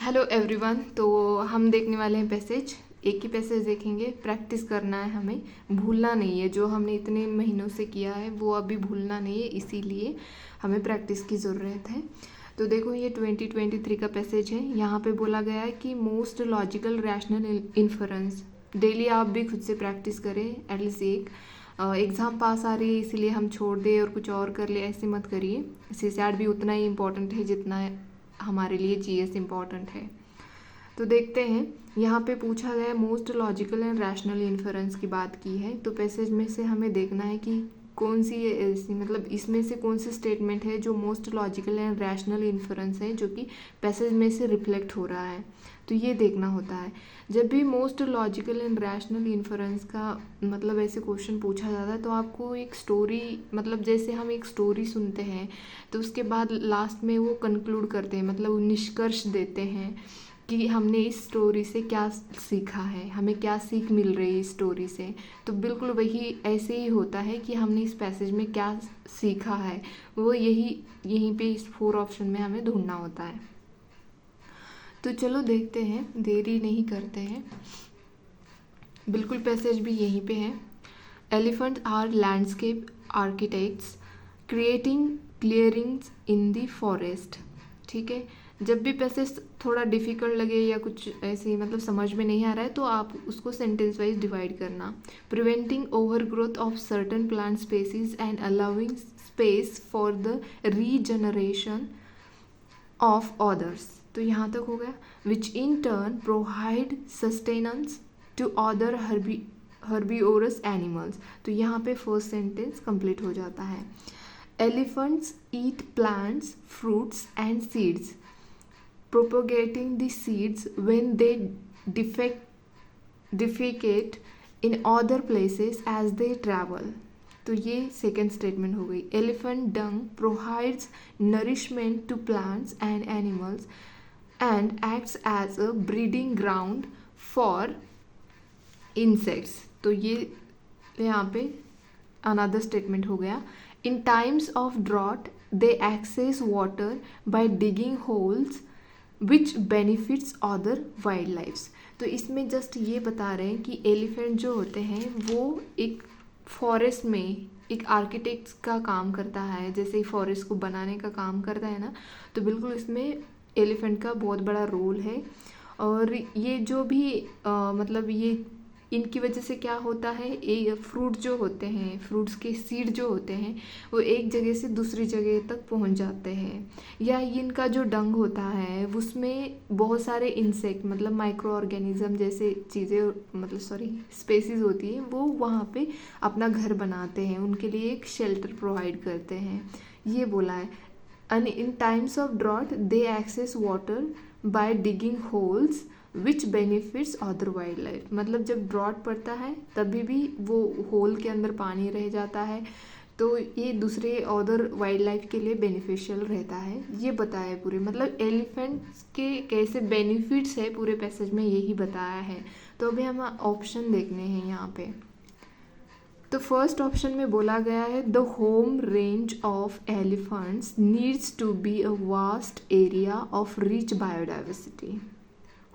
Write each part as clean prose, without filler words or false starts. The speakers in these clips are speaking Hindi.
Hello everyone. तो हम देखने वाले हैं पैसेज। एक ही पैसेज देखेंगे, प्रैक्टिस करना है, हमें भूलना नहीं है। जो हमने इतने महीनों से किया है वो अभी भूलना नहीं है, इसीलिए हमें प्रैक्टिस की ज़रूरत है। तो देखो, ये 2023 का पैसेज है। यहाँ पे बोला गया है कि most logical rational inference. Daily आप भी खुद से प्रैक्टिस करें, एटलीस्ट एक। एग्ज़ाम पास आ रही है इसीलिए हम छोड़ दें और कुछ और कर ले, ऐसे मत करिए। सीसैट भी उतना ही इम्पोर्टेंट है जितना हमारे लिए जीएस इम्पॉर्टेंट है। तो देखते हैं, यहाँ पे पूछा गया most logical and rational inference की बात की है। तो पैसेज में से हमें देखना है कि कौन सी ऐसी, मतलब इसमें से कौन सी स्टेटमेंट है जो most logical and rational inference है, जो कि पैसेज में से रिफ्लेक्ट हो रहा है। तो ये देखना होता है। जब भी most logical and rational inference का मतलब ऐसे क्वेश्चन पूछा जाता है तो आपको एक स्टोरी, मतलब जैसे हम एक स्टोरी सुनते हैं तो उसके बाद लास्ट में वो कंक्लूड करते हैं, मतलब निष्कर्ष देते हैं कि हमने इस स्टोरी से क्या सीखा है, हमें क्या सीख मिल रही है इस स्टोरी से। तो बिल्कुल वही ऐसे ही होता है कि हमने इस पैसेज में क्या सीखा है, वो यहीं पे इस 4 ऑप्शन में हमें ढूंढना होता है। तो चलो देखते हैं, देरी नहीं करते हैं। बिल्कुल पैसेज भी यहीं पे है। Elephant are landscape architects creating clearings in the forest. ठीक है, जब भी पैसेज थोड़ा डिफ़िकल्ट लगे या कुछ ऐसे मतलब समझ में नहीं आ रहा है तो आप उसको सेंटेंस वाइज डिवाइड करना। Preventing over growth of certain plant species and allowing space for the regeneration of others. तो यहाँ तक हो गया। Which in turn provide sustenance to other herbivorous animals. तो यहाँ पे फर्स्ट सेंटेंस कंप्लीट हो जाता है। Elephants eat plants fruits and seeds propagating the seeds when they defecate in other places as they travel। तो ये सेकेंड स्टेटमेंट हो गई। Elephant dung provides nourishment to plants and animals and acts as a breeding ground for insects. तो ये यहाँ पे अनदर स्टेटमेंट हो गया। In times of drought they access water by digging holes which benefits other wild lifes. तो इसमें जस्ट ये बता रहे हैं कि एलिफेंट जो होते हैं वो एक फॉरेस्ट में एक आर्किटेक्ट का काम करता है, जैसे फॉरेस्ट को बनाने का काम करता है ना। तो बिल्कुल इसमें एलिफेंट का बहुत बड़ा रोल है। और ये जो भी मतलब ये इनकी वजह से क्या होता है, ये फ्रूट जो होते हैं, फ्रूट्स के सीड जो होते हैं वो एक जगह से दूसरी जगह तक पहुंच जाते हैं। या इनका जो डंग होता है उसमें बहुत सारे इंसेक्ट, मतलब माइक्रो ऑर्गेनिज्म जैसे चीज़ें, मतलब स्पेसीज होती है, वो वहाँ पे अपना घर बनाते हैं, उनके लिए एक शेल्टर प्रोवाइड करते हैं। ये बोला है। And in times of drought they access water by digging holes which benefits other wildlife. मतलब जब ड्रॉट पड़ता है तभी भी वो होल के अंदर पानी रह जाता है, तो ये दूसरे अदर वाइल्ड लाइफ के लिए बेनिफिशियल रहता है। ये बताया है पूरे, मतलब एलिफेंट्स के कैसे बेनिफिट्स है पूरे पैसेज में यही बताया है। तो अभी हम ऑप्शन देखने हैं यहाँ पे। तो फर्स्ट ऑप्शन में बोला गया है the home range of elephants needs to be a vast area of rich biodiversity.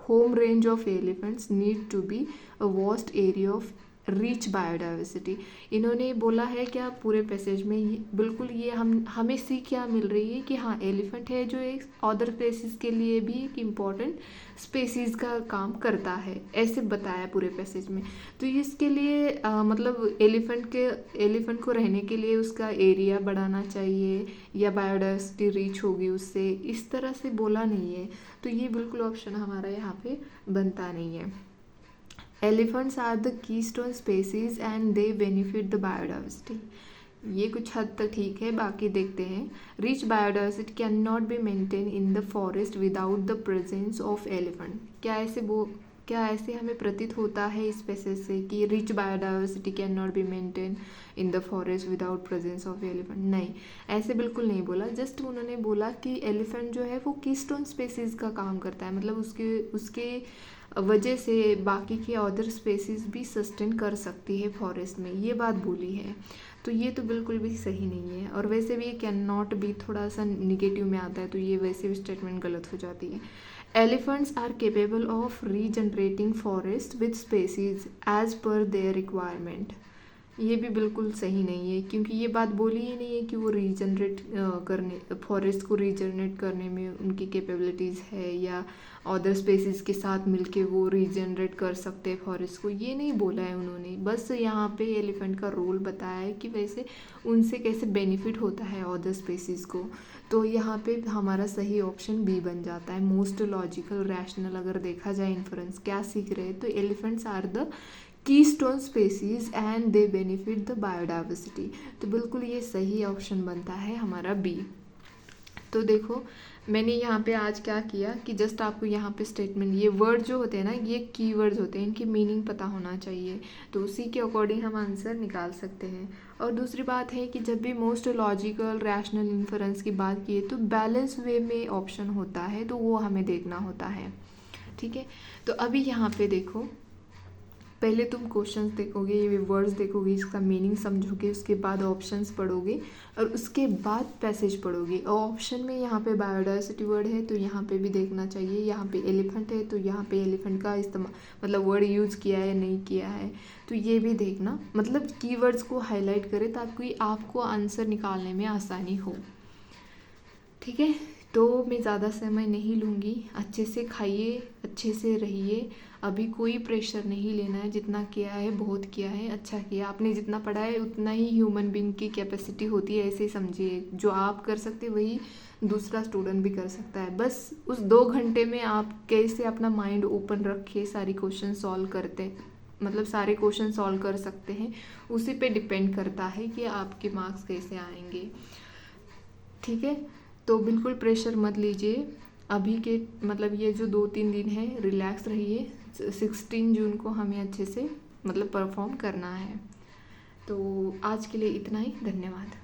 Home range of elephants need to be a vast area of rich biodiversity. इन्होंने बोला है क्या पूरे पैसेज में, बिल्कुल ये हमें सीख क्या मिल रही है कि हाँ, एलिफेंट है जो एक अदर स्पेसीज के लिए भी एक इम्पॉर्टेंट स्पेसीज का काम करता है, ऐसे बताया पूरे पैसेज में। तो इसके लिए मतलब एलिफेंट को रहने के लिए उसका एरिया बढ़ाना चाहिए या बायोडाइवर्सिटी रीच होगी उससे, इस तरह से बोला नहीं है। तो ये बिल्कुल ऑप्शन हमारा यहाँ पे बनता नहीं है। Elephants are the keystone species and they benefit the biodiversity. ये कुछ हद तक ठीक है, बाकी देखते हैं। Rich biodiversity can not be maintain in the forest without the presence of elephant. क्या ऐसे हमें प्रतीत होता है इस पैसेज से कि rich biodiversity can not be maintain in the forest without presence of elephant? नहीं, ऐसे बिल्कुल नहीं बोला। जस्ट उन्होंने बोला कि एलिफेंट जो है वो कीस्टोन स्पेसीज का काम करता है, मतलब उसके वजह से बाकी के अदर स्पेसीज भी सस्टेन कर सकती है फॉरेस्ट में, ये बात बोली है। तो ये तो बिल्कुल भी सही नहीं है। और वैसे भी ये कैन नॉट भी थोड़ा सा निगेटिव में आता है, तो ये वैसे भी स्टेटमेंट गलत हो जाती है। Elephants are capable of regenerating forest with species as per their requirement. ये भी बिल्कुल सही नहीं है, क्योंकि ये बात बोली ही नहीं है कि वो रीजनरेट करने, फॉरेस्ट को रीजनरेट करने में उनकी कैपेबिलिटीज़ है, या अदर स्पेसीज़ के साथ मिलके वो रीजनरेट कर सकते हैं फॉरेस्ट को, ये नहीं बोला है उन्होंने। बस यहाँ पे एलिफेंट का रोल बताया है कि वैसे उनसे कैसे बेनिफिट होता है अदर स्पेसीज़ को। तो यहाँ पे हमारा सही ऑप्शन बी बन जाता है, मोस्ट लॉजिकल रैशनल। अगर देखा जाए इन्फ्रेंस क्या सीख रहे हैं, तो elephants are the keystone species and they benefit the biodiversity. तो बिल्कुल ये सही ऑप्शन बनता है हमारा बी। तो देखो मैंने यहाँ पे आज क्या किया कि जस्ट आपको यहाँ पे स्टेटमेंट, ये वर्ड जो होते हैं ना, ये कीवर्ड्स होते हैं, इनकी मीनिंग पता होना चाहिए, तो उसी के अकॉर्डिंग हम आंसर निकाल सकते हैं। और दूसरी बात है कि जब भी मोस्ट लॉजिकल रैशनल इन्फरेंस की बात की तो बैलेंस वे में ऑप्शन होता है, तो वो हमें देखना होता है। ठीक है, तो अभी यहाँ पे देखो, पहले तुम क्वेश्चंस देखोगे, ये वर्ड्स देखोगे, इसका मीनिंग समझोगे, उसके बाद ऑप्शंस पढ़ोगे और उसके बाद पैसेज पढ़ोगे। और ऑप्शन में यहाँ पे बायोडाइवर्सिटी वर्ड है तो यहाँ पे भी देखना चाहिए, यहाँ पे एलिफेंट है तो यहाँ पे एलिफेंट का इस्तेमाल मतलब वर्ड यूज़ किया है नहीं किया है, तो ये भी देखना, मतलब कीवर्ड्स को हाईलाइट करें ताकि आपको आंसर निकालने में आसानी हो। ठीक है, तो मैं ज़्यादा समय नहीं लूँगी, अच्छे से खाइए, अच्छे से रहिए, अभी कोई प्रेशर नहीं लेना है, जितना किया है बहुत किया है, अच्छा किया, आपने जितना पढ़ा है उतना ही ह्यूमन बीइंग की कैपेसिटी होती है, ऐसे समझिए। जो आप कर सकते वही दूसरा स्टूडेंट भी कर सकता है, बस उस 2 घंटे में आप कैसे अपना माइंड ओपन रखे सारी क्वेश्चन सॉल्व करते, मतलब सारे क्वेश्चन सॉल्व कर सकते हैं, उसी पे डिपेंड करता है कि आपके मार्क्स कैसे आएंगे। ठीक है, तो बिल्कुल प्रेशर मत लीजिए अभी के, मतलब ये जो 2-3 दिन है रिलैक्स रहिए, 16 जून को हमें अच्छे से मतलब परफॉर्म करना है। तो आज के लिए इतना ही, धन्यवाद।